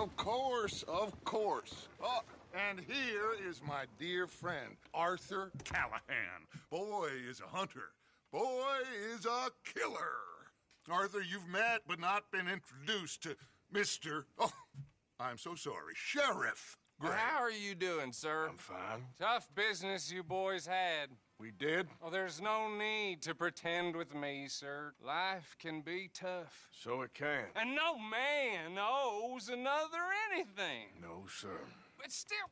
Of course, of course. Oh, and here is my dear friend, Arthur Callahan. Boy is a hunter. Boy is a killer. Arthur, you've met but not been introduced to Mr. Oh, I'm so sorry, Sheriff Gray. How are you doing, sir? I'm fine. Tough business you boys had. We did? Oh, there's no need to pretend with me, sir. Life can be tough. So it can. And no man owes another anything. No, sir. But still,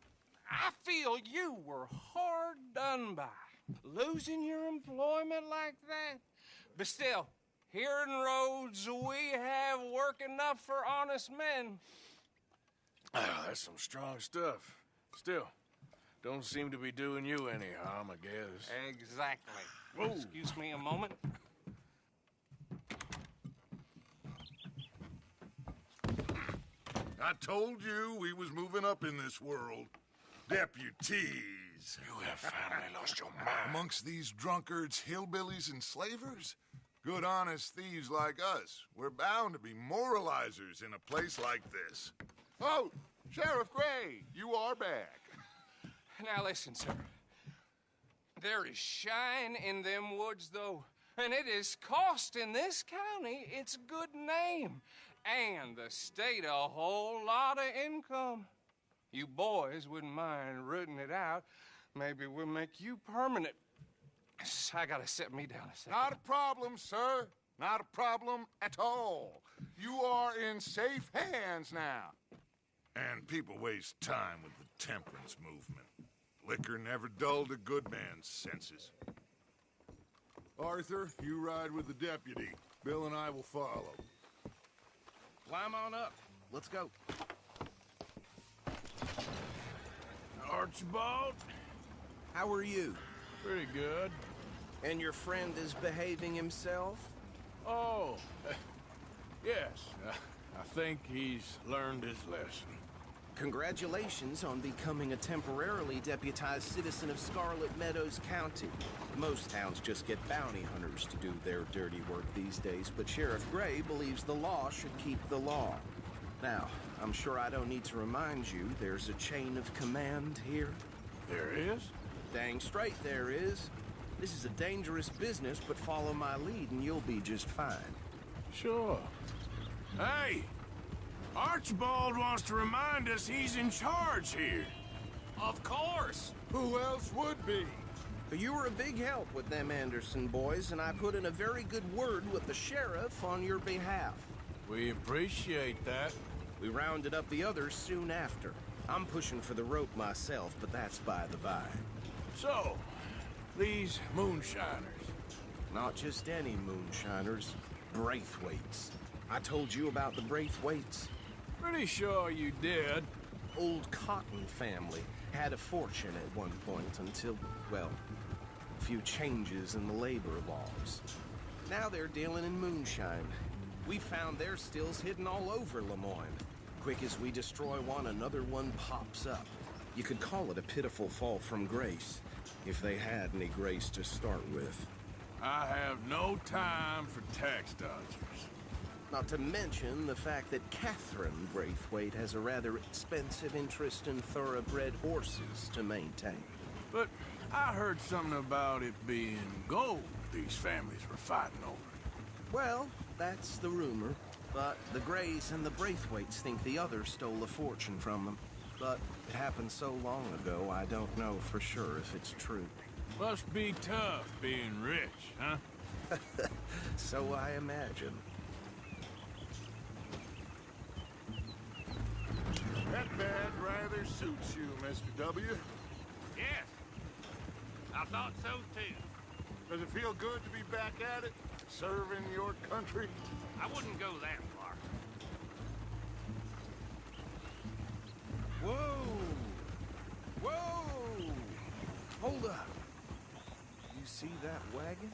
I feel you were hard done by. Losing your employment like that. But still, here in Rhodes, we have work enough for honest men. Oh, that's some strong stuff. Still, don't seem to be doing you any harm, I guess. Exactly. Whoa. Excuse me a moment. I told you we was moving up in this world. Deputies. You have finally lost your mind. Amongst these drunkards, hillbillies, and slavers? Good, honest thieves like us. We're bound to be moralizers in a place like this. Oh, Sheriff Gray, you are back. Now listen, sir. There is shine in them woods, though, and it is costing this county its good name and the state a whole lot of income. You boys wouldn't mind rooting it out. Maybe we'll make you permanent. I gotta set me down a second. Not a problem, sir. Not a problem at all. You are in safe hands now. And people waste time with the temperance movement. Liquor never dulled a good man's senses. Arthur, you ride with the deputy. Bill and I will follow. Climb on up. Let's go. Archibald? How are you? Pretty good. And your friend is behaving himself? Oh, yes. I think he's learned his lesson. Congratulations on becoming a temporarily deputized citizen of Scarlet Meadows County. Most towns just get bounty hunters to do their dirty work these days, but Sheriff Gray believes the law should keep the law. Now, I'm sure I don't need to remind you there's a chain of command here. There is? Dang straight there is. This is a dangerous business, but follow my lead and you'll be just fine. Sure. Hey! Archibald wants to remind us he's in charge here. Of course. Who else would be? You were a big help with them Anderson boys, and I put in a very good word with the sheriff on your behalf. We appreciate that. We rounded up the others soon after. I'm pushing for the rope myself, but that's by the by. So, these moonshiners. Not just any moonshiners, Braithwaites. I told you about the Braithwaites. Pretty sure you did. Old Cotton family had a fortune at one point until, well, a few changes in the labor laws. Now they're dealing in moonshine. We found their stills hidden all over Lemoyne. Quick as we destroy one, another one pops up. You could call it a pitiful fall from grace, if they had any grace to start with. I have no time for tax dodgers. Not to mention the fact that Catherine Braithwaite has a rather expensive interest in thoroughbred horses to maintain. But I heard something about it being gold these families were fighting over. Well, that's the rumor. But the Grays and the Braithwaites think the others stole a fortune from them. But it happened so long ago, I don't know for sure if it's true. Must be tough being rich, huh? So I imagine. That badge rather suits you, Mr. W. Yes, I thought so too. Does it feel good to be back at it? Serving your country? I wouldn't go that far. Whoa! Whoa! Hold up. You see that wagon?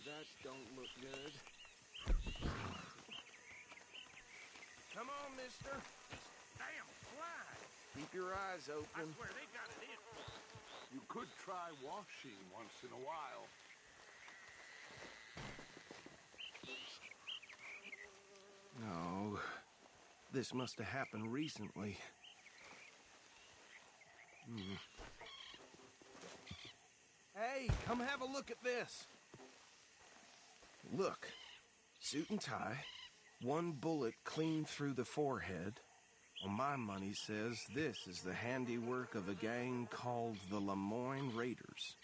That don't look good. Come on, mister. Stay keep your eyes I open. swear they got it in. You could try washing once in a while. No, this must have happened recently. Hey, come have a look at this. Look, suit and tie, one bullet clean through the forehead. Well, my money says this is the handiwork of a gang called the Lemoyne Raiders.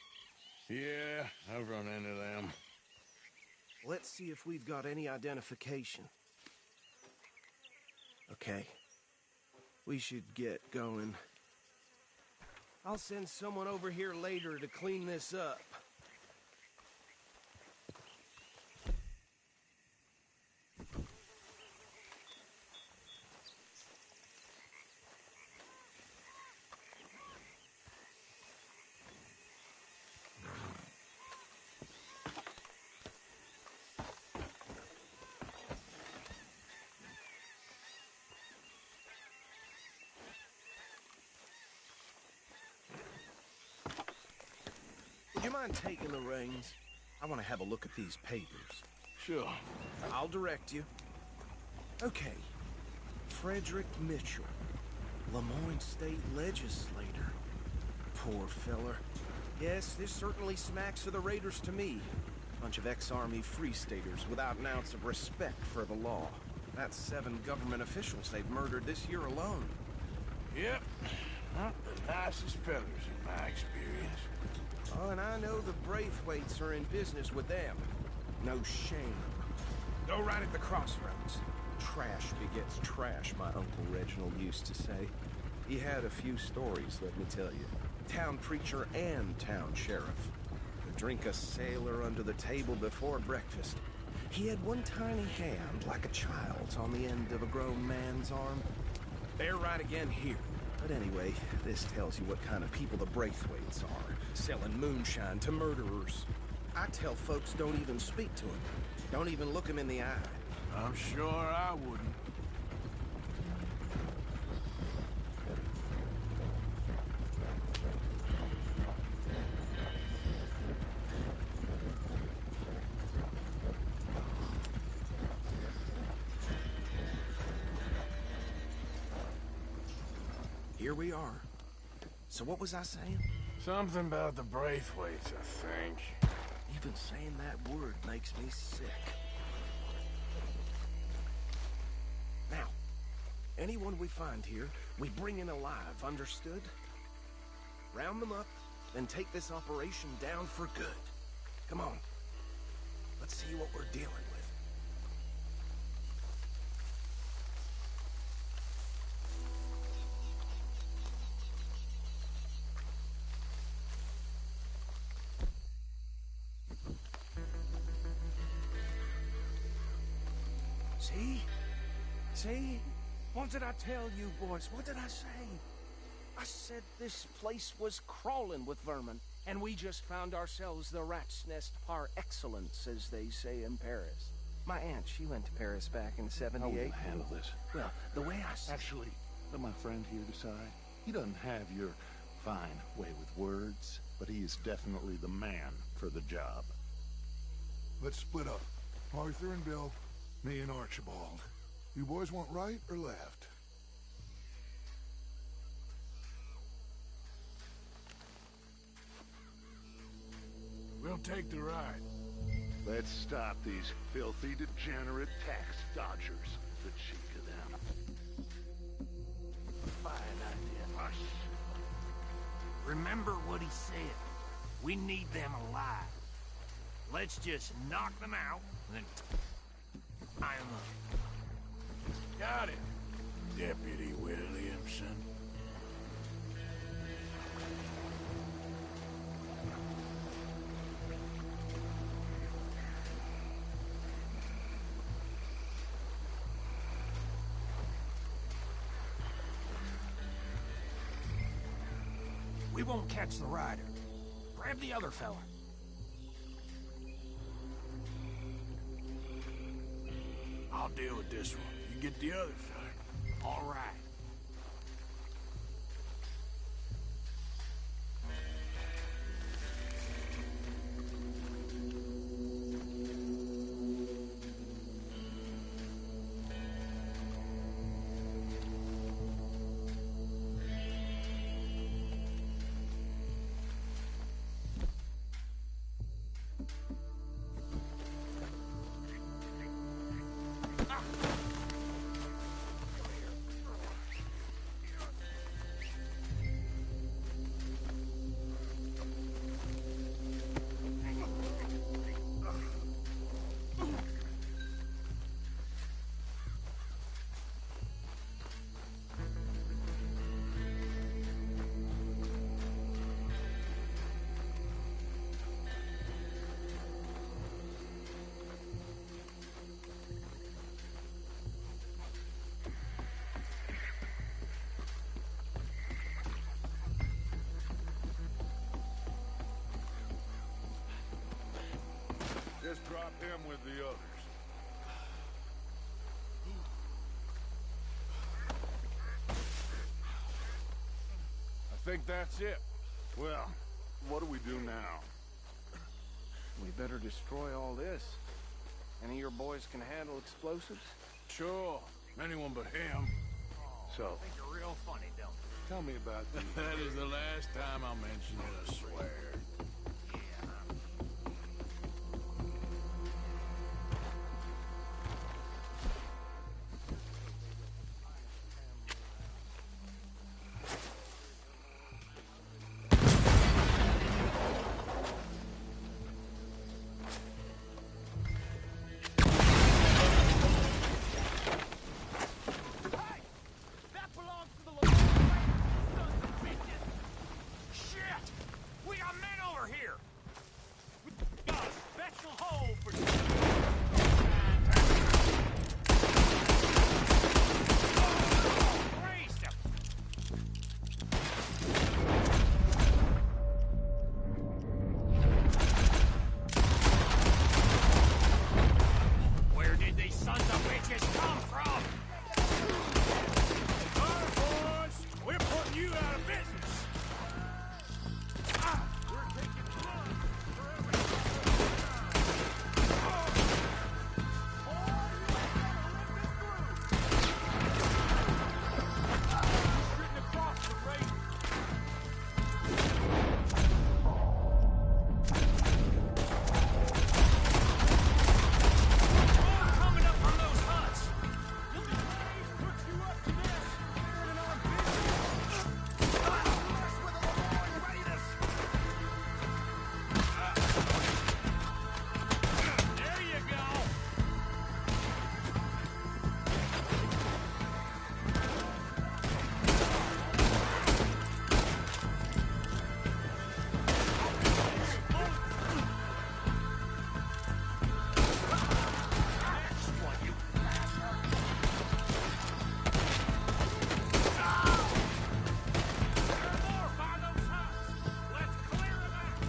Yeah, I've run into them. Let's see if we've got any identification. Okay. We should get going. I'll send someone over here later to clean this up. Would you mind taking the reins? I want to have a look at these papers. Sure. I'll direct you. Okay. Frederick Mitchell, Lemoyne State Legislator. Poor feller. Yes, this certainly smacks of the Raiders to me. Bunch of ex-Army Free Staters without an ounce of respect for the law. That's 7 government officials they've murdered this year alone. Yep. Not the nicest fellas in my experience. Oh, and I know the Braithwaites are in business with them. No shame. Go right at the crossroads. Trash begets trash, my Uncle Reginald used to say. He had a few stories, let me tell you. Town preacher and town sheriff. Could drink a sailor under the table before breakfast. He had one tiny hand, like a child's, on the end of a grown man's arm. They're right again here. But anyway, this tells you what kind of people the Braithwaites are. Selling moonshine to murderers. I tell folks don't even speak to them. Don't even look them in the eye. I'm sure I wouldn't. Here we are. So what was I saying? Something about the Braithwaites, I think. Even saying that word makes me sick. Now, anyone we find here, we bring in alive, understood? Round them up, then take this operation down for good. Come on. Let's see what we're dealing with. See? See? What did I tell you, boys? What did I say? I said this place was crawling with vermin, and we just found ourselves the rat's nest par excellence, as they say in Paris. My aunt, she went to Paris back in '78. How will you handle this? Well, the way I see Actually, let my friend here decide. He doesn't have your fine way with words, but he is definitely the man for the job. Let's split up. Arthur and Bill, me and Archibald. You boys want right or left? We'll take the ride. Let's stop these filthy, degenerate tax dodgers. The cheek of them. Fine idea, Hush. Remember what he said. We need them alive. Let's just knock them out, and then tie them up. Got it, Deputy Williamson. We won't catch the rider. Grab the other fella. I'll deal with this one. You get the other fella. All right. drop him with the others. I think that's it. Well, what do we do now? We better destroy all this. Any of your boys can handle explosives? Sure. Anyone but him. So, I think you're real funny, don't you? tell me about the... That is the last time I'll mention it, I swear. That belongs to the local sons of bitches! Shit! We got men over here! We got a special hole for you! Raised him! Where did these sons of bitches come from? All right, boys. We're putting you out of business. We're taking blood for Shooting across the race. More coming up from those huts. You'll be pleased put you up to this. Better than our business. Mess with the Leroy Raiders. There you go. Next one, you bastard. There are more by those huts. Let's clear them out.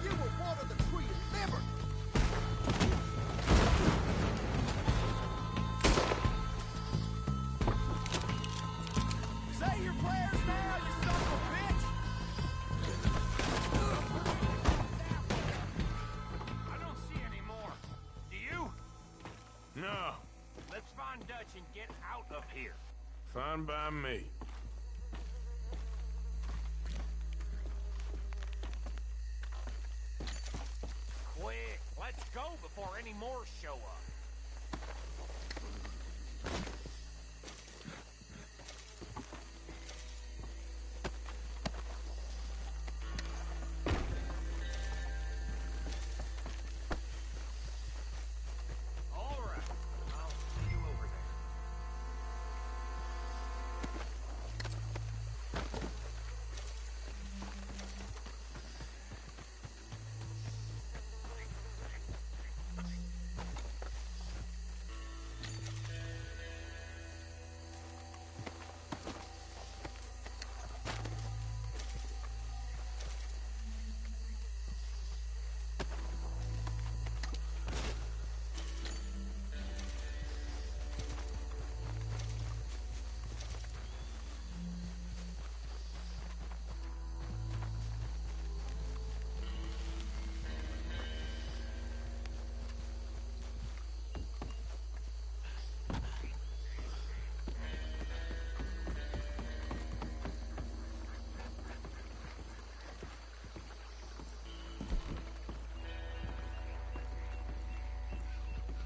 You were one of the tree of liberty. Say your prayers now, you son of a bitch! I don't see any more. Do you? No. Let's find Dutch and get out of here. Fine by me. Quick, let's go before any more show up. All right, I'll see you over there.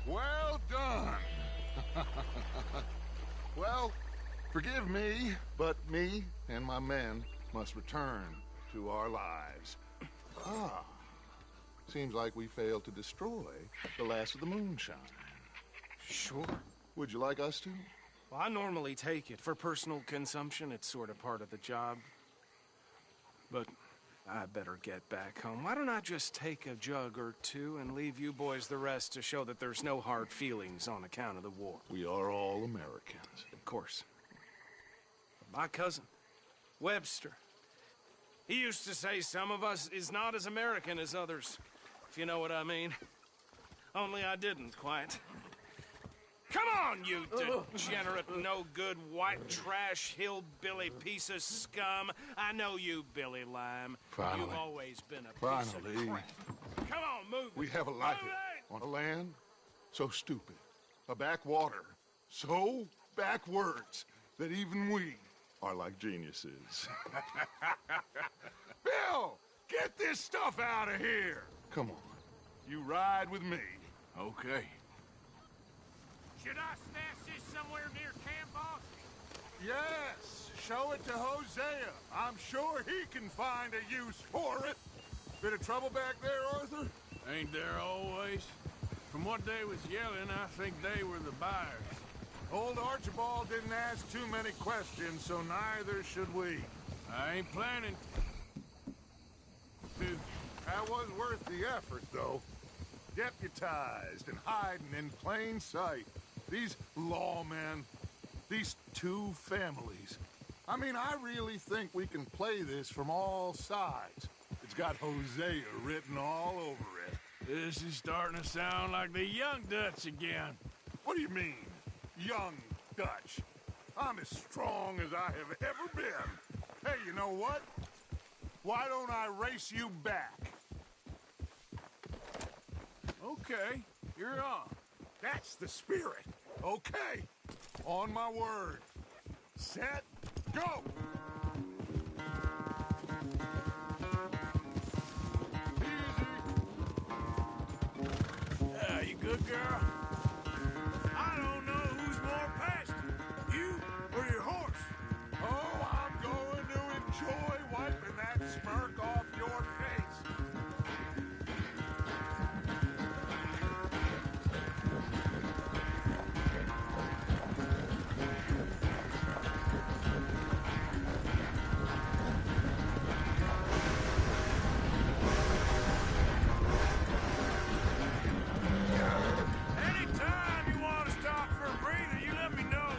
Well done. Well, forgive me, but me and my men must return to our lives. Ah, seems like we failed to destroy the last of the moonshine. Sure. Would you like us to? Well, I normally take it. For personal consumption, it's sort of part of the job. But I better get back home. Why don't I just take a jug or two and leave you boys the rest to show that there's no hard feelings on account of the war? We are all Americans. Of course. My cousin, Webster, he used to say some of us is not as American as others, if you know what I mean. Only I didn't quite. Come on, you degenerate, no-good, white trash, hillbilly piece of scum. I know you, Billy Lime. Finally. You've always been a piece of Finally. crap. Come on, move We it. have a life Move it! on a land so stupid, a backwater so backwards that even we are like geniuses. Bill, get this stuff out of here. Come on, you ride with me. Okay. Should I stash this somewhere near camp, boss? Yes, show it to Hosea. I'm sure he can find a use for it. Bit of trouble back there, Arthur? Ain't there always? From what they was yelling, I think they were the buyers. Old Archibald didn't ask too many questions, so neither should we. I ain't planning to. That was worth the effort, though. Deputized and hiding in plain sight. These lawmen, these two families. I mean, I really think we can play this from all sides. It's got Hosea written all over it. This is starting to sound like the Young Dutch again. What do you mean, young Dutch? I'm as strong as I have ever been. Hey, you know what? Why don't I race you back? Okay, you're on. That's the spirit. Okay. On my word. Set, go! Yeah, you good, girl? I don't know who's more pasty, you or your horse. Oh, I'm going to enjoy wiping that smirk off your face. Anytime you want to stop for a breather, you let me know.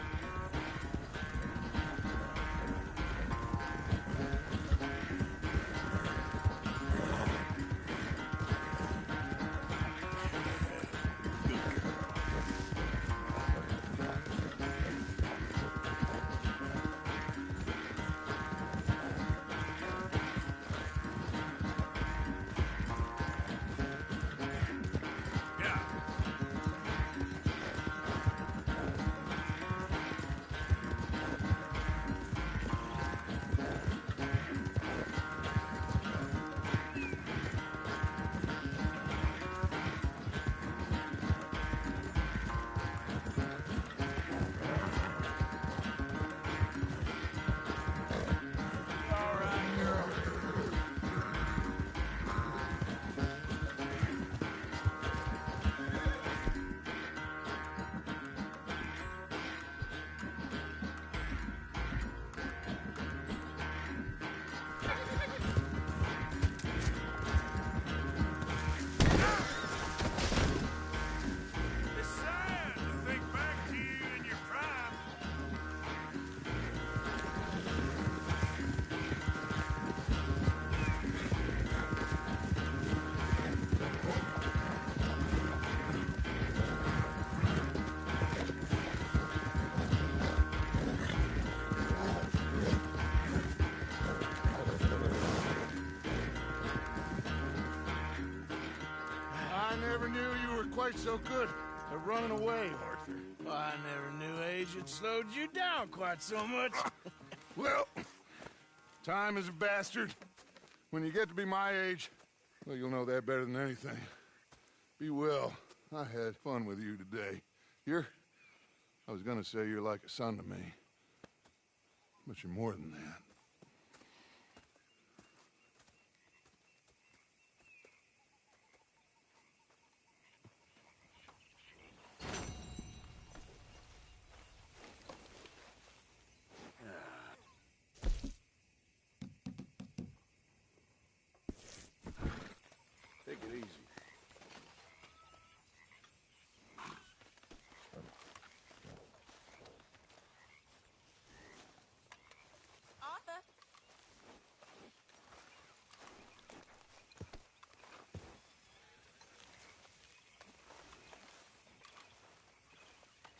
Yeah. All right, girl. It's sad to think back to you in your prime. I never knew you were quite so good at running away, Arthur. I never knew age had slowed you down quite so much. Well, time is a bastard. When you get to be my age, well, you'll know that better than anything. Be well. I had fun with you today. I was gonna say you're like a son to me. But you're more than that.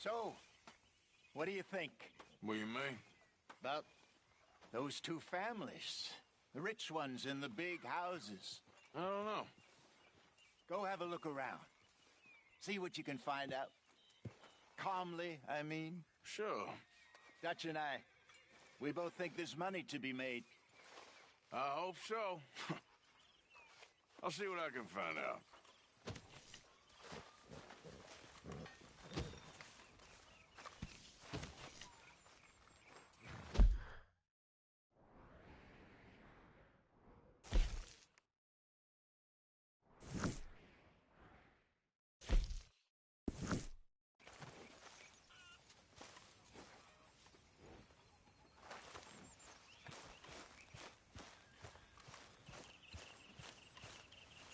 So, what do you think What do you mean? about those two families? The rich ones in the big houses. I don't know. Go have a look around. See what you can find out. Calmly, I mean. Sure. Dutch and I, we both think there's money to be made. I hope so. I'll see what I can find out.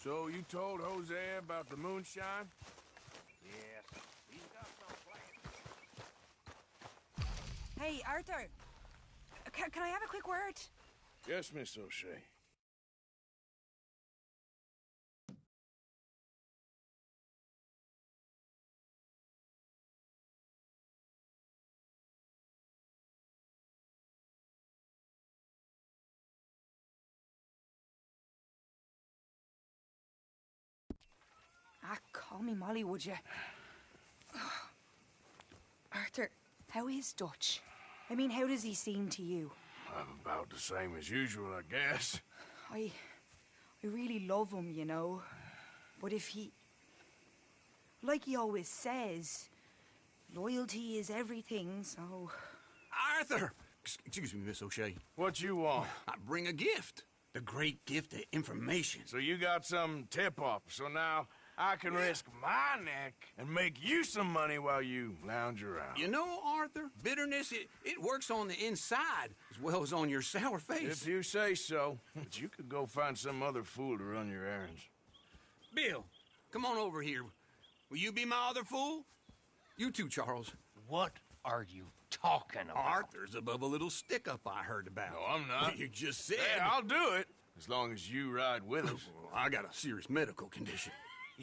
So you told Jose about the moonshine? Yes. He's got some plans. Hey, Arthur. Can I have a quick word? Yes, Miss O'Shea. Call me Molly, would you? Arthur, how is Dutch? I mean, how does he seem to you? About the same as usual, I guess. I really love him, you know. But if he... Like he always says, loyalty is everything, so... Arthur! Excuse me, Miss O'Shea. What you want? I bring a gift. The great gift of information. So you got some tip-off, so now I can risk my neck and make you some money while you lounge around. You know, Arthur, bitterness, it works on the inside as well as on your sour face. If you say so. But you could go find some other fool to run your errands. Bill, come on over here. Will you be my other fool? You too, Charles. What are you talking about? Arthur's above a little stick-up I heard about. No, I'm not. You just said... Hey, I'll do it, as long as you ride with us. I got a serious medical condition.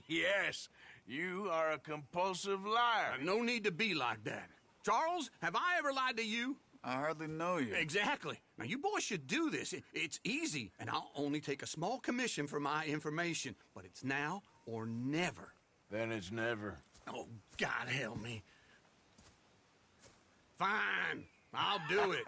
Yes, you are a compulsive liar. No need to be like that. Charles, have I ever lied to you? I hardly know you. Exactly. Now, you boys should do this. It's easy, and I'll only take a small commission for my information. But it's now or never. Then it's never. Oh, God help me. Fine, I'll do it.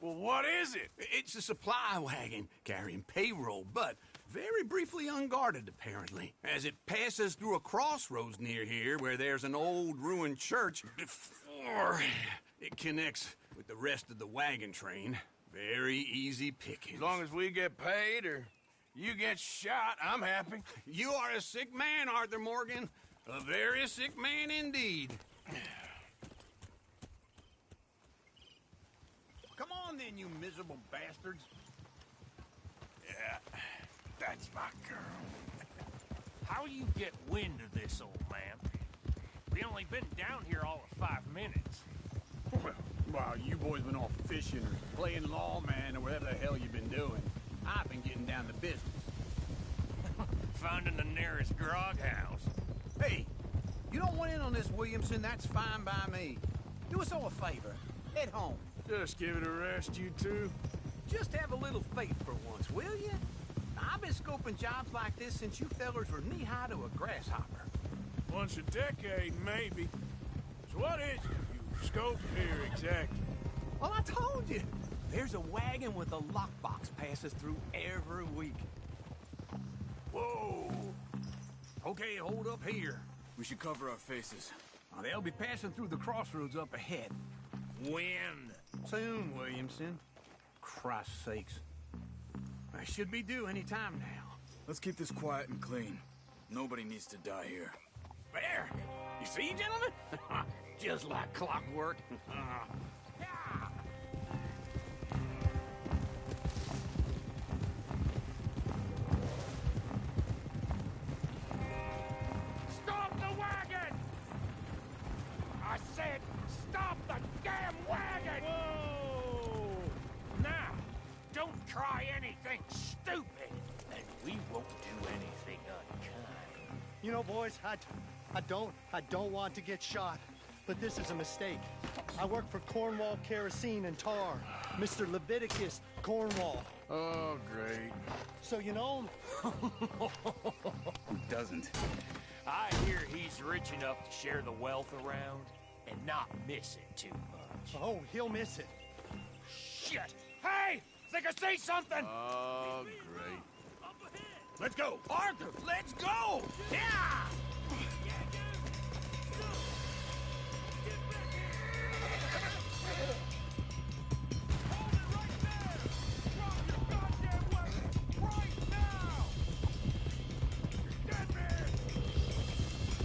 Well, what is it? It's a supply wagon carrying payroll, but very briefly unguarded, apparently. As it passes through a crossroads near here where there's an old ruined church before it connects with the rest of the wagon train. Very easy pickings. As long as we get paid or you get shot, I'm happy. You are a sick man, Arthur Morgan. A very sick man indeed. Come on then, you miserable bastards. Yeah, that's my girl. How you get wind of this, old man? We only been down here all of 5 minutes. Well, while you boys been off fishing or playing lawman or whatever the hell you've been doing, I've been getting down to business. Finding the nearest grog house. Hey, you don't want in on this, Williamson, that's fine by me. Do us all a favor. Head home. Just give it a rest, you two. Just have a little faith for once, will you? I've been scoping jobs like this since you fellers were knee-high to a grasshopper. Once a decade, maybe. So what is it you scoped here exactly? Well, I told you. There's a wagon with a lockbox passes through every week. Whoa! Okay, hold up here. We should cover our faces. They'll be passing through the crossroads up ahead. When? Soon, Williamson. Christ's sakes. I should be due any time now. Let's keep this quiet and clean. Nobody needs to die here. There! You see, gentlemen? Just like clockwork. Stop the wagon! I said, stop the damn wagon! Whoa! Now, don't try anything stupid, and we won't do anything unkind. You know, boys, I don't want to get shot. but this is a mistake. I work for Cornwall Kerosene and Tar. Mr. Leviticus Cornwall. Oh, great. So you know him? Who doesn't? I hear he's rich enough to share the wealth around and not miss it too much. Oh, he'll miss it. Shit! Hey! Think I see something! Oh, great. Let's go! Arthur, let's go! Yeah!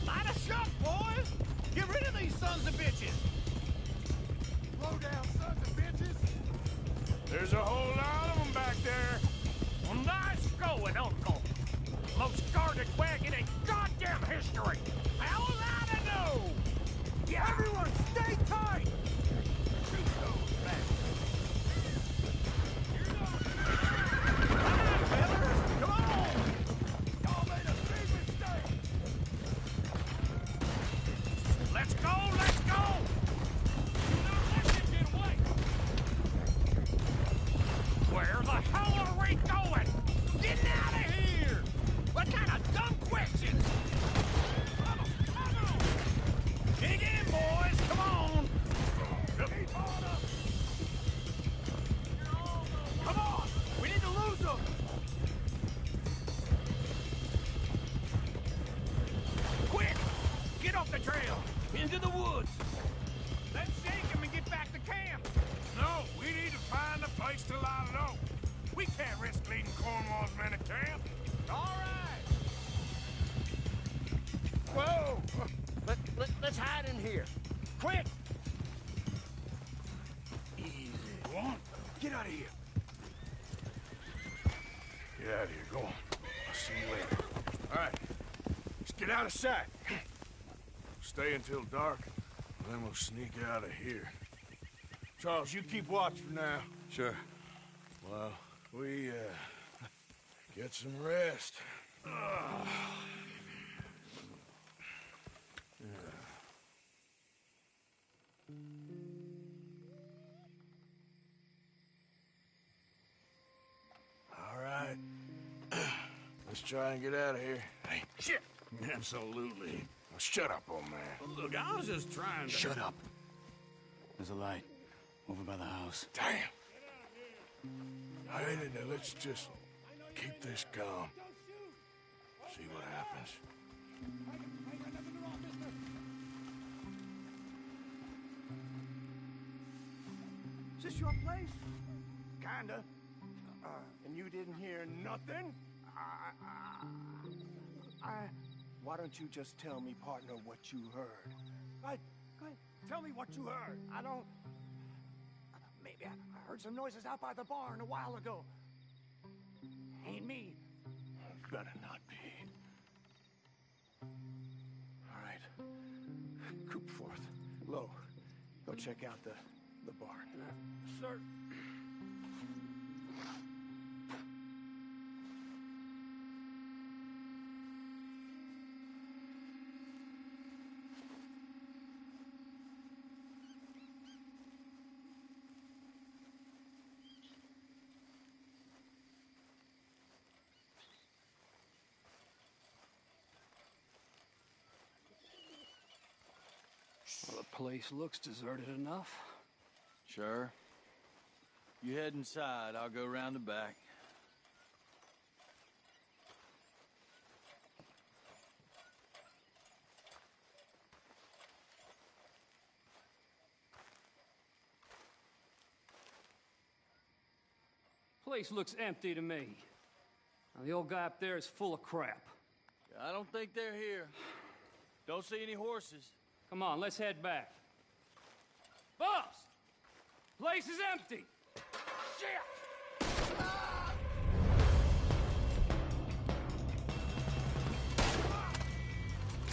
Light a shot, boys! Get rid of these sons of bitches! Slow down, sons of bitches! There's a whole lot of them back there. Well, nice going, Uncle. Most guarded wagon in goddamn history. How was I to know? Yeah. Everyone, stay tight! Shoot those bastards. Come on! Y'all made a big mistake. Let's go, let's go! Do not let him get away! Where the hell are we going? Get out of here! What kind of dumb questions? Dig in, boys! Come on! Keep on up! Come on! We need to lose them! Quick! Get off the trail! Into the woods! Let's shake them and get back to camp! No, we need to find a place to lie low. We can't risk leading Cornwall's men to camp. All right! Whoa! Let's hide in here. Quick! Easy. Go on. Get out of here. Get out of here. Go on. I'll see you later. All right. Let's get out of sight. Stay until dark, and then we'll sneak out of here. Charles, you keep watch for now. Sure. Well, we, get some rest. All right. Let's try and get out of here. Hey, shit! Absolutely. Now shut up, old man. Look, I was just trying to... Shut up. There's a light over by the house. Damn. Hey, let's just keep this calm. See what happens. Is this your place? Kinda. And you didn't hear nothing? Why don't you just tell me, partner, what you heard? Go ahead. Tell me what you heard. I don't... Maybe I heard some noises out by the barn a while ago. Ain't me. Better not be. All right. Coopforth. Low. Go check out the barn. Sir. Well, the place looks deserted enough. Sure. You head inside. I'll go round the back. Place looks empty to me. Now, the old guy up there is full of crap. I don't think they're here. Don't see any horses. Come on, let's head back. Boss! Place is empty! Shit!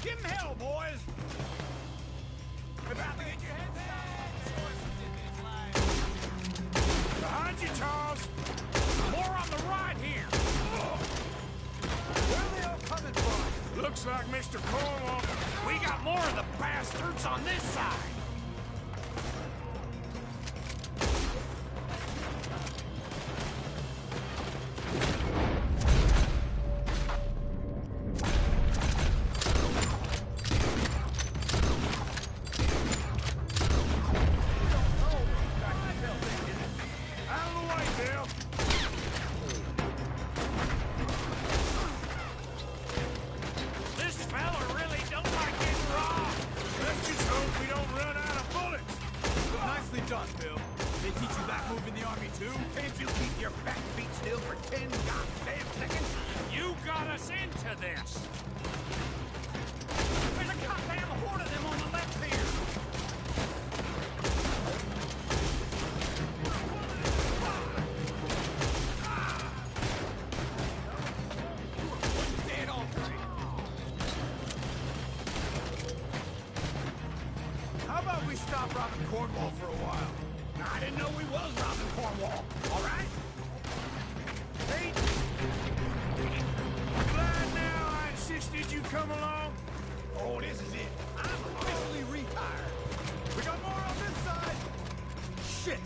Give him hell, boys! About to get your heads down. Behind you, Charles! More on the right here! Where are they all coming from? Looks like Mr. Cornwall. We got more of of the bastards on this side! Cornwall for a while. I didn't know we was robbing Cornwall, all right? Hey! Glad now I insisted you come along? Oh, this is it. I'm officially retired. We got more on this side! Shit!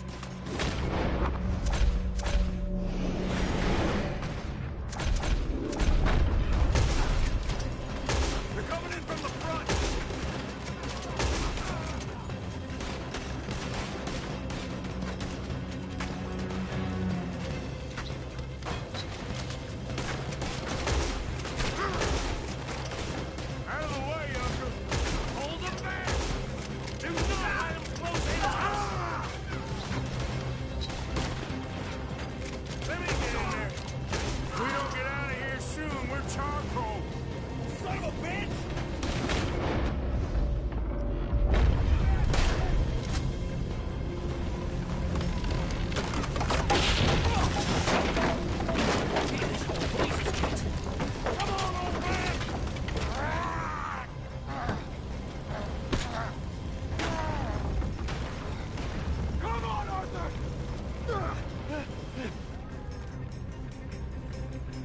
They're coming in from the front!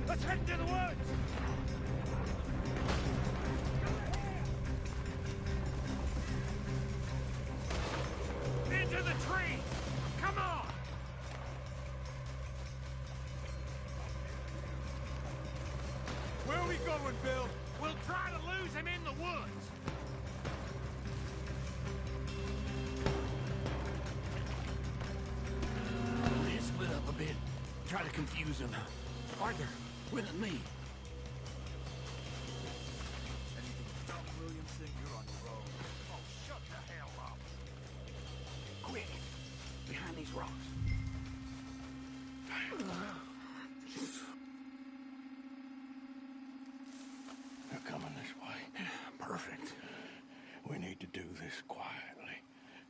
Let's head into the woods! Into the tree! Come on! Where are we going, Bill? We'll try to lose him in the woods! Let's split up a bit. Try to confuse him. Arthur, with me. Williamson, you're on your own. Oh, shut the hell up. Quick! Behind these rocks. They're coming this way. Perfect. We need to do this quietly.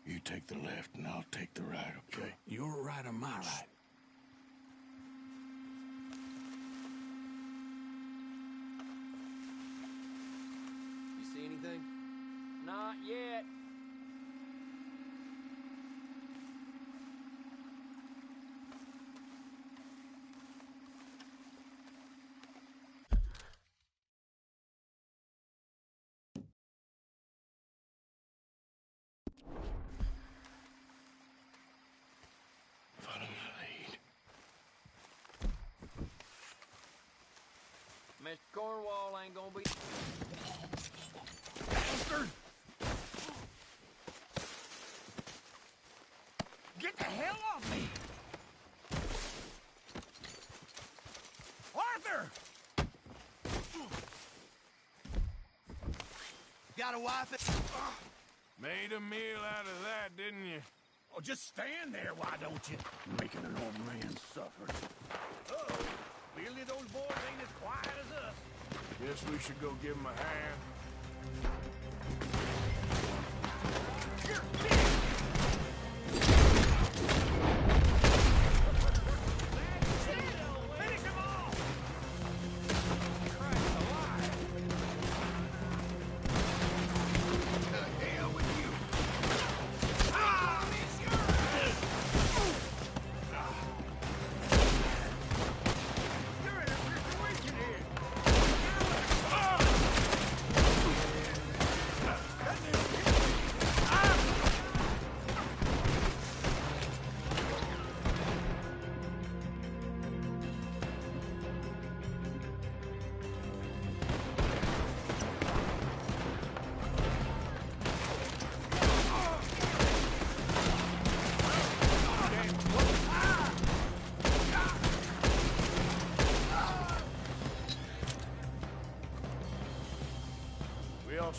You take the left and I'll take the right, okay? Your right or my right? Anything? Not yet. Follow my lead. Mr. Cornwall ain't gonna be... Bastard! Get the hell off me! Arthur! Got a wife? Made a meal out of that, didn't you? Oh, just stand there, why don't you? Making an old man suffer. Uh-oh. Clearly those boys ain't as quiet as us. Guess we should go give him a hand.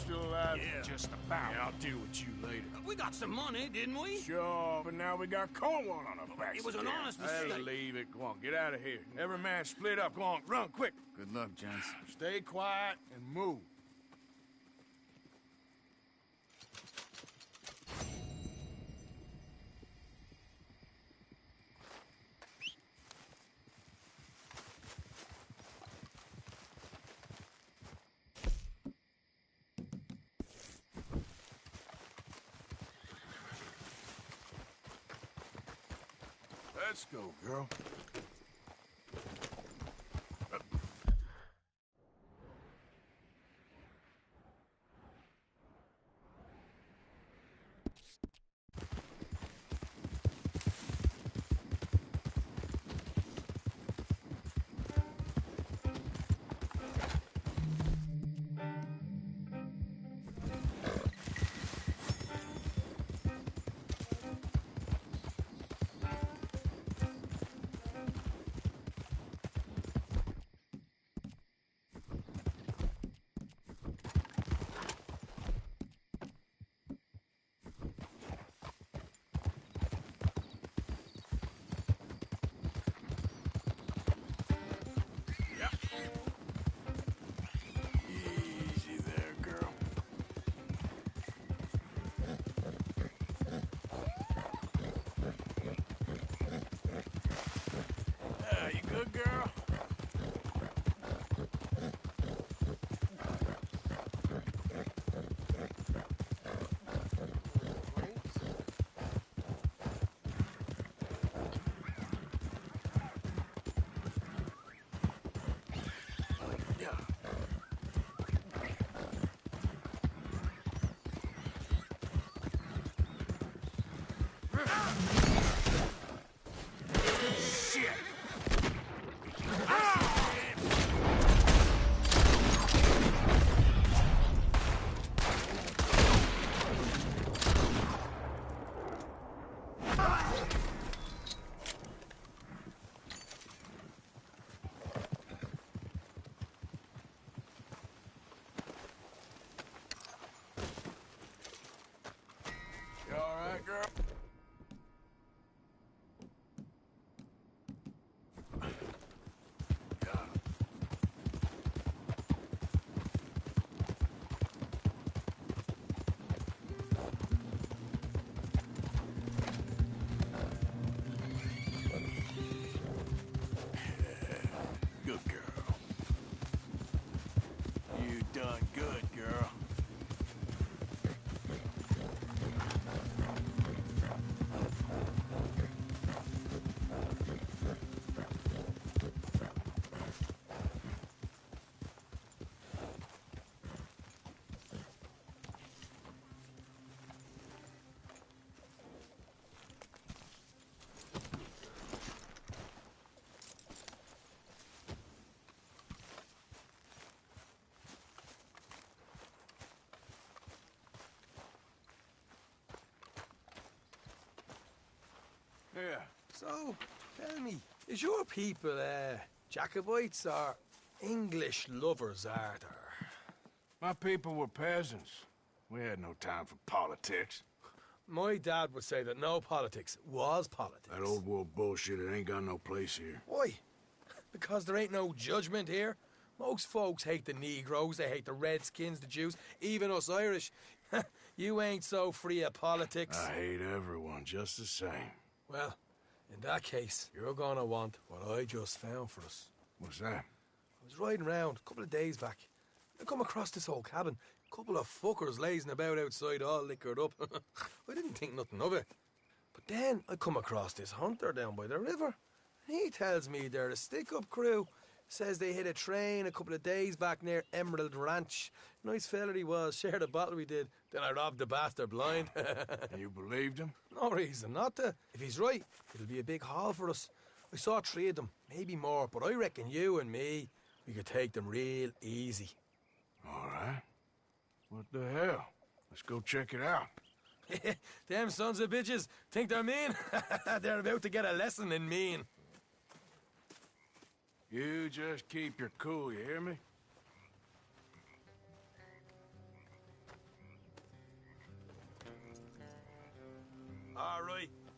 still alive? Yeah. Just about. Yeah, I'll deal with you later. We got some money, didn't we? Sure, but now we got Cornwall on our backs. It was an again. honest Hey, mistake. leave it. Go on, get out of here. Every man split up. Go on, run, quick. Good luck, gents. Stay quiet and move. Let's go, girl. Easy there, girl. You good, girl? You all right, girl? Good girl. You done good, girl. Yeah. So, tell me, is your people, Jacobites or English lovers, Arthur? My people were peasants. We had no time for politics. My dad would say that no politics was politics. That old world bullshit, it ain't got no place here. Why? Because there ain't no judgment here. Most folks hate the Negroes, they hate the Redskins, the Jews, even us Irish. You ain't so free of politics. I hate everyone just the same. Well, in that case, you're gonna want what I just found for us. What's that? I was riding around a couple of days back. I come across this old cabin. A couple of fuckers lazing about outside all liquored up. I didn't think nothing of it. But then I come across this hunter down by the river. And he tells me they're a stick-up crew. Says they hit a train a couple of days back near Emerald Ranch. Nice fella he was, shared a bottle we did. Then I robbed the bastard blind. You believed him? No reason not to. If he's right, it'll be a big haul for us. I saw 3 of them, maybe more, but I reckon you and me, we could take them real easy. All right. What the hell? Let's go check it out. Them sons of bitches think they're mean. They're about to get a lesson in mean. You just keep your cool, you hear me?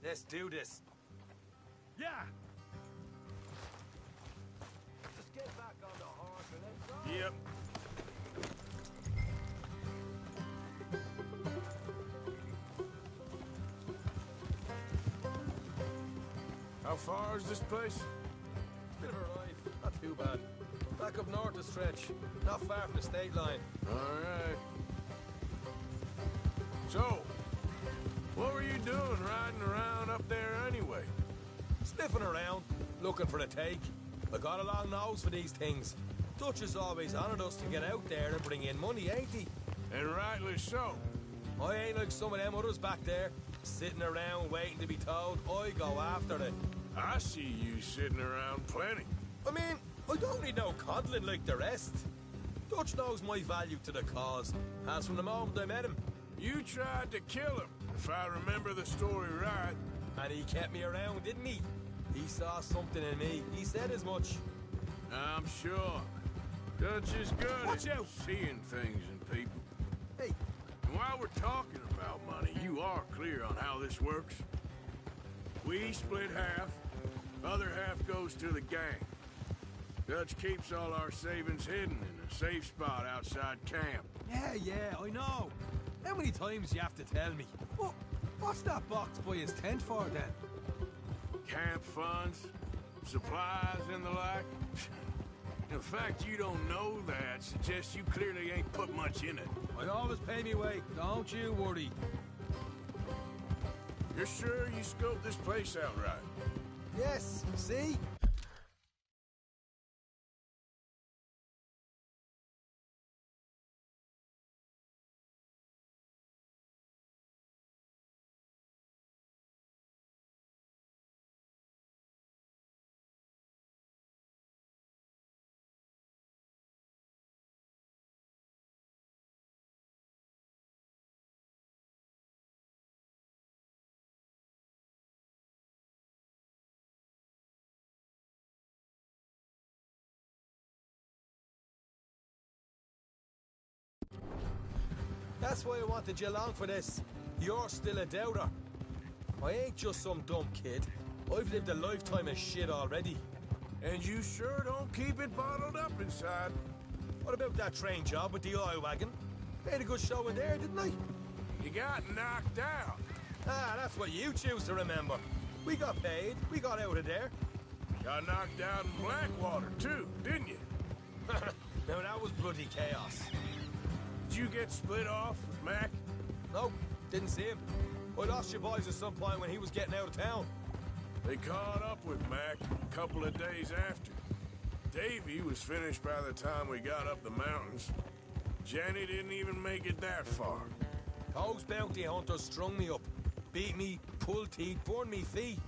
Let's do this. Yeah. Just get back on the horse and let's go. Yep. How far is this place? Bit of a ride, not too bad. Back up north a stretch, not far from the state line. All right. So, what were you doing riding around up there anyway? Sniffing around, looking for a take. I got a long nose for these things. Dutch has always honoured us to get out there and bring in money, ain't he? And rightly so. I ain't like some of them others back there, sitting around waiting to be told. I go after it. I see you sitting around plenty. I mean, I don't need no coddling like the rest. Dutch knows my value to the cause, as from the moment I met him. You tried to kill him, if I remember the story right. And he kept me around, didn't he? He saw something in me. He said as much. I'm sure. Dutch is good Watch at out. seeing things in people. Hey. And while we're talking about money, you are clear on how this works? We split half, other half goes to the gang. Dutch keeps all our savings hidden in a safe spot outside camp. Yeah, I know. How many times you have to tell me? What's that box by his tent for, then? Camp funds, supplies, and the like. The fact you don't know that suggests you clearly ain't put much in it. I always pay me way, don't you worry. You're sure you scoped this place out right? Yes, see? That's why I wanted you along for this. You're still a doubter. I ain't just some dumb kid. I've lived a lifetime of shit already. And you sure don't keep it bottled up inside. What about that train job with the oil wagon? Made a good show in there, didn't I? You got knocked out. Ah, that's what you choose to remember. We got paid. We got out of there. Got knocked out in Blackwater, too, didn't you? Now, that was bloody chaos. Did you get split off with Mac? Nope, didn't see him. I lost your boys at some point when he was getting out of town. They caught up with Mac a couple of days after. Davy was finished by the time we got up the mountains. Jenny didn't even make it that far. Those bounty hunters strung me up. Beat me, pulled teeth, burned me feet.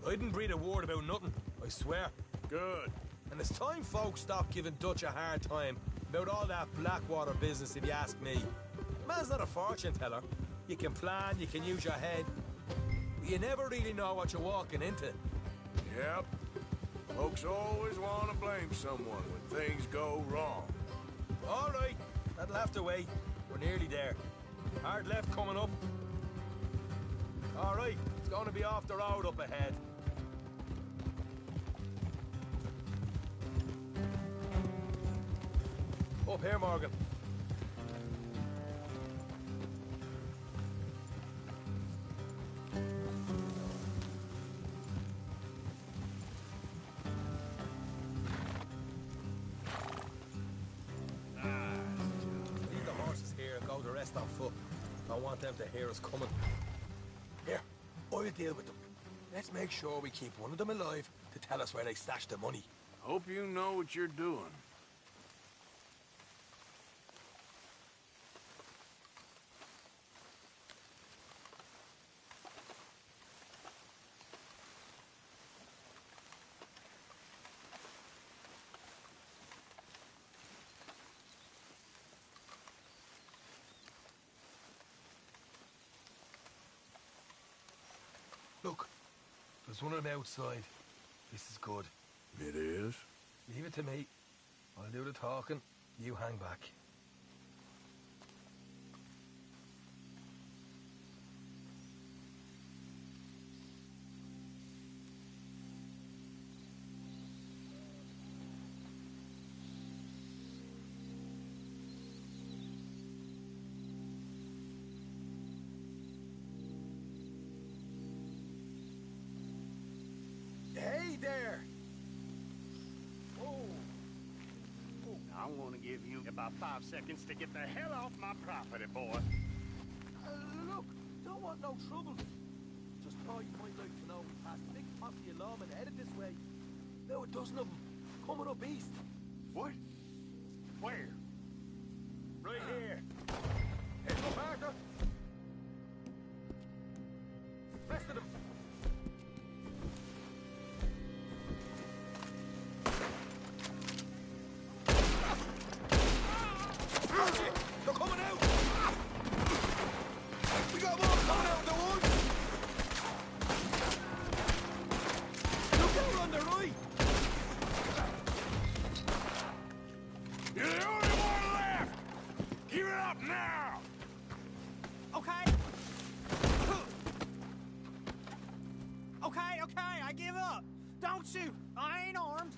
I didn't breathe a word about nothing, I swear. Good. And it's time folks stopped giving Dutch a hard time about all that Blackwater business, if you ask me. The man's not a fortune teller. You can plan, you can use your head. But you never really know what you're walking into. Yep. Folks always want to blame someone when things go wrong. All right, that'll have to wait. We're nearly there. Hard left coming up. All right, it's going to be off the road up ahead. Up here, Morgan. Leave the horses here and go the rest on foot. I want them to hear us coming. Here, I'll deal with them. Let's make sure we keep one of them alive to tell us where they stashed the money. Hope you know what you're doing. Look, there's one of them outside. This is good. It is? Leave it to me. I'll do the talking. You hang back. give you about 5 seconds to get the hell off my property, boy. Look, don't want no trouble. Just thought you might like to know we passed a big posse of lawmen headed this way. Now a dozen of them, coming up east. What? Where? Right here. Head up, Arthur. Rest of them. They're coming out! We got more coming out of the woods! Look out on the right! You're the only one left! Give it up now! Okay. Okay, I give up. Don't shoot. I ain't armed.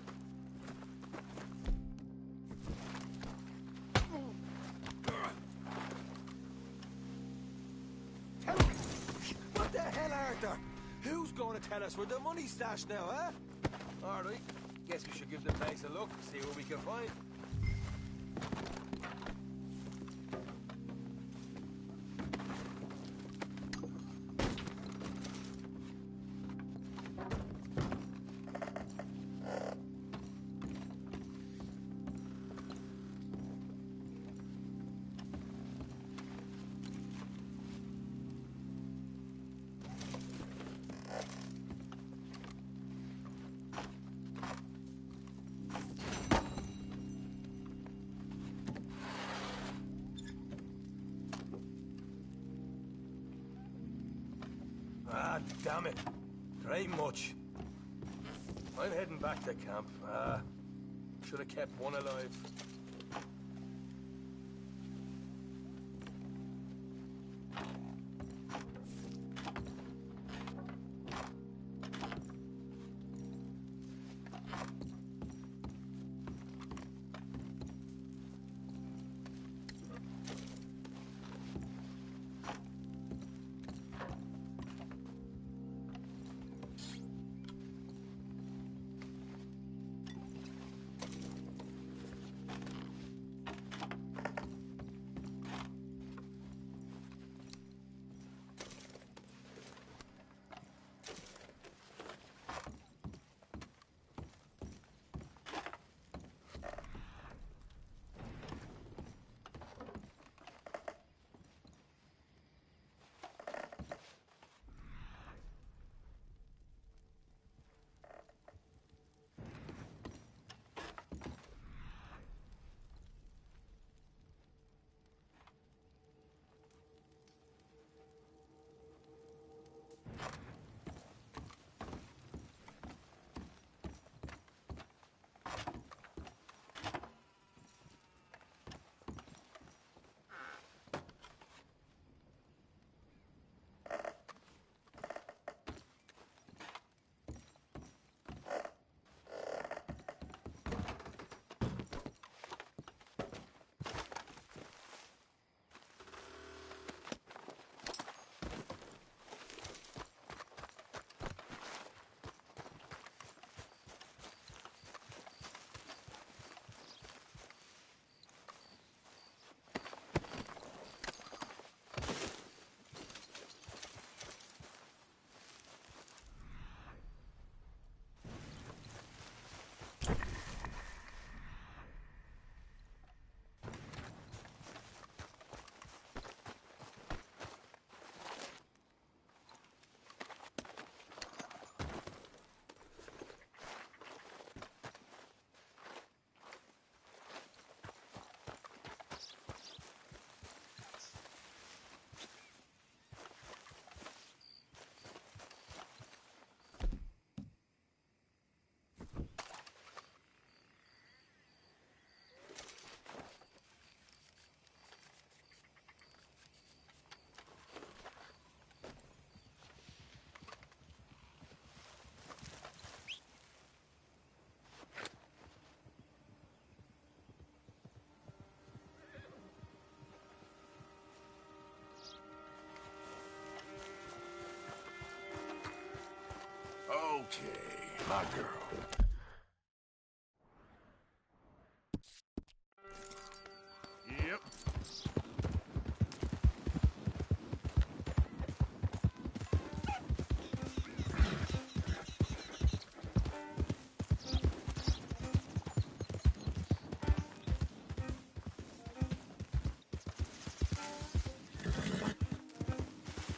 What the hell, Arthur? Who's going to tell us where the money's stashed now, huh? All right. Guess we should give the place a look, see what we can find. Ah, damn it. There ain't much. I'm heading back to camp. Should have kept one alive. Okay, my girl.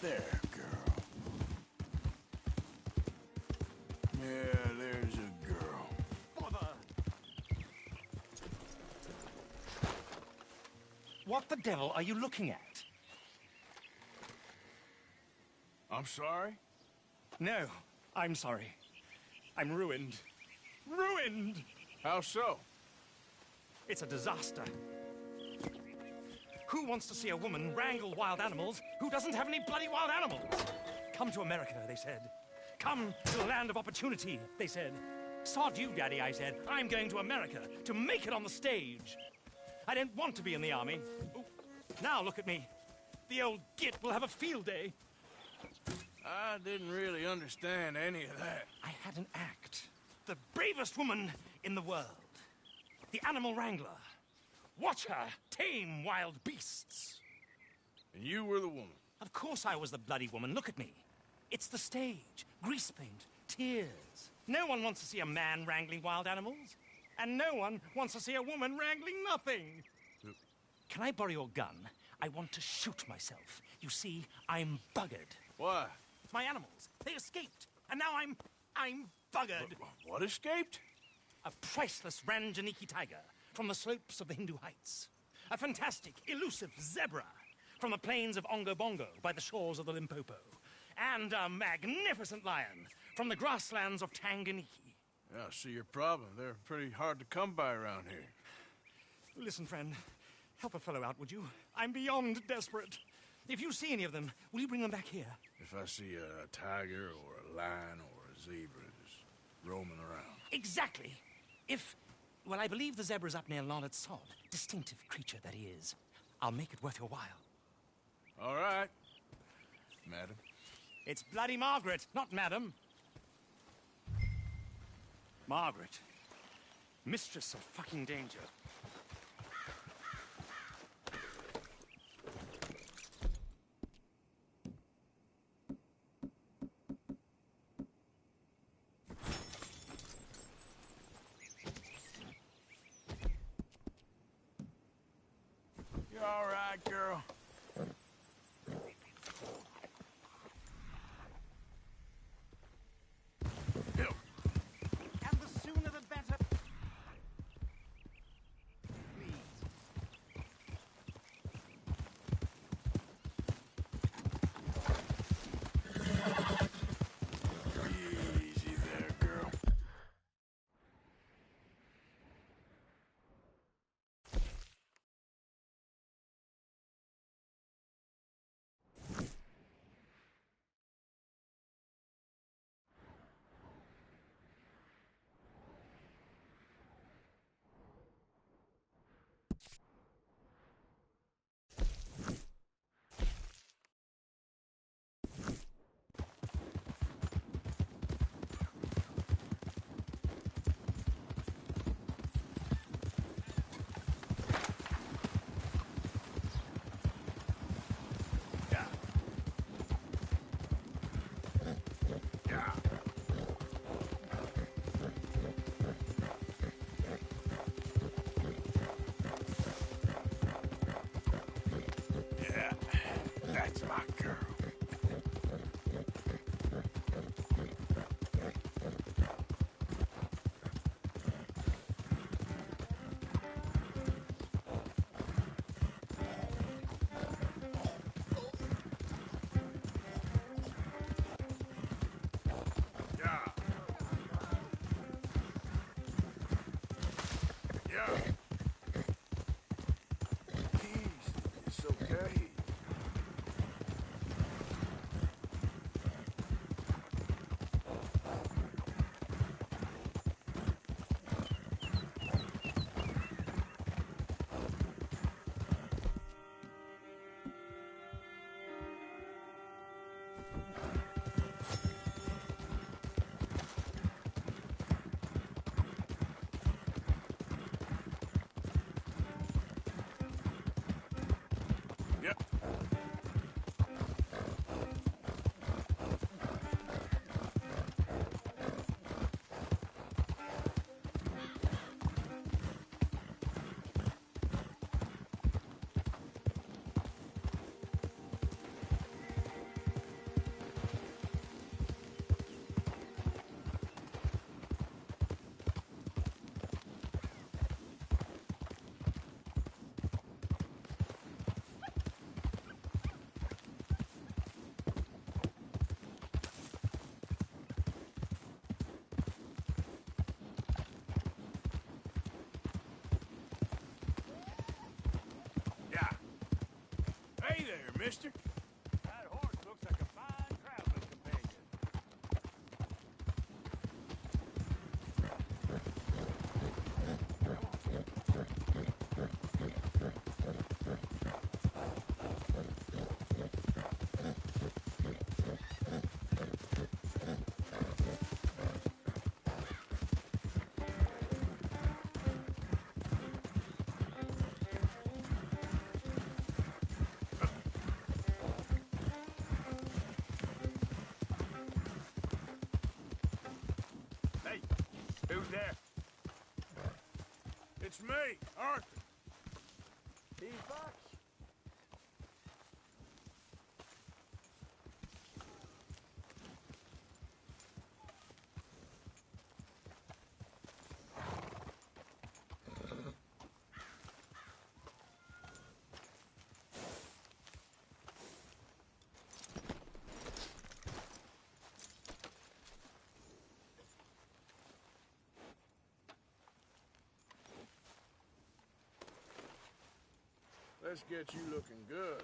There, girl. Yeah, there's a girl. Bother! What the devil are you looking at? I'm sorry? No, I'm sorry. I'm ruined. Ruined! How so? It's a disaster. Who wants to see a woman wrangle wild animals who doesn't have any bloody wild animals? Come to America, they said. Come to the land of opportunity, they said. Sod you, Daddy, I said. I'm going to America to make it on the stage. I don't want to be in the army. Ooh. Now look at me. The old git will have a field day. I didn't really understand any of that. I had an act. The bravest woman in the world. The animal wrangler. Watch her tame wild beasts. And you were the woman? Of course I was the bloody woman. Look at me. It's the stage. Grease paint. Tears. No one wants to see a man wrangling wild animals. And no one wants to see a woman wrangling nothing. Can I borrow your gun? I want to shoot myself. You see, I'm buggered. Why? My animals. They escaped. And now I'm buggered. What escaped? A priceless Ranjaniki tiger from the slopes of the Hindu Heights. A fantastic, elusive zebra from the plains of Ongo Bongo by the shores of the Limpopo. And a magnificent lion from the grasslands of Tanganyika. Yeah, I see your problem. They're pretty hard to come by around here. Listen, friend. Help a fellow out, would you? I'm beyond desperate. If you see any of them, will you bring them back here? If I see a tiger or a lion or a zebra just roaming around. Exactly. Well, I believe the zebra's up near Larned Sod. Distinctive creature that he is. I'll make it worth your while. All right, madam. It's bloody Margaret, not madam. Margaret. Mistress of fucking danger. You all right, girl? And the sooner the better. Easy there, girl. That's my girl. Mister? That horse looks like a fine traveling companion. Hey, who's there? It's me, Arthur. These bucks? Let's get you looking good.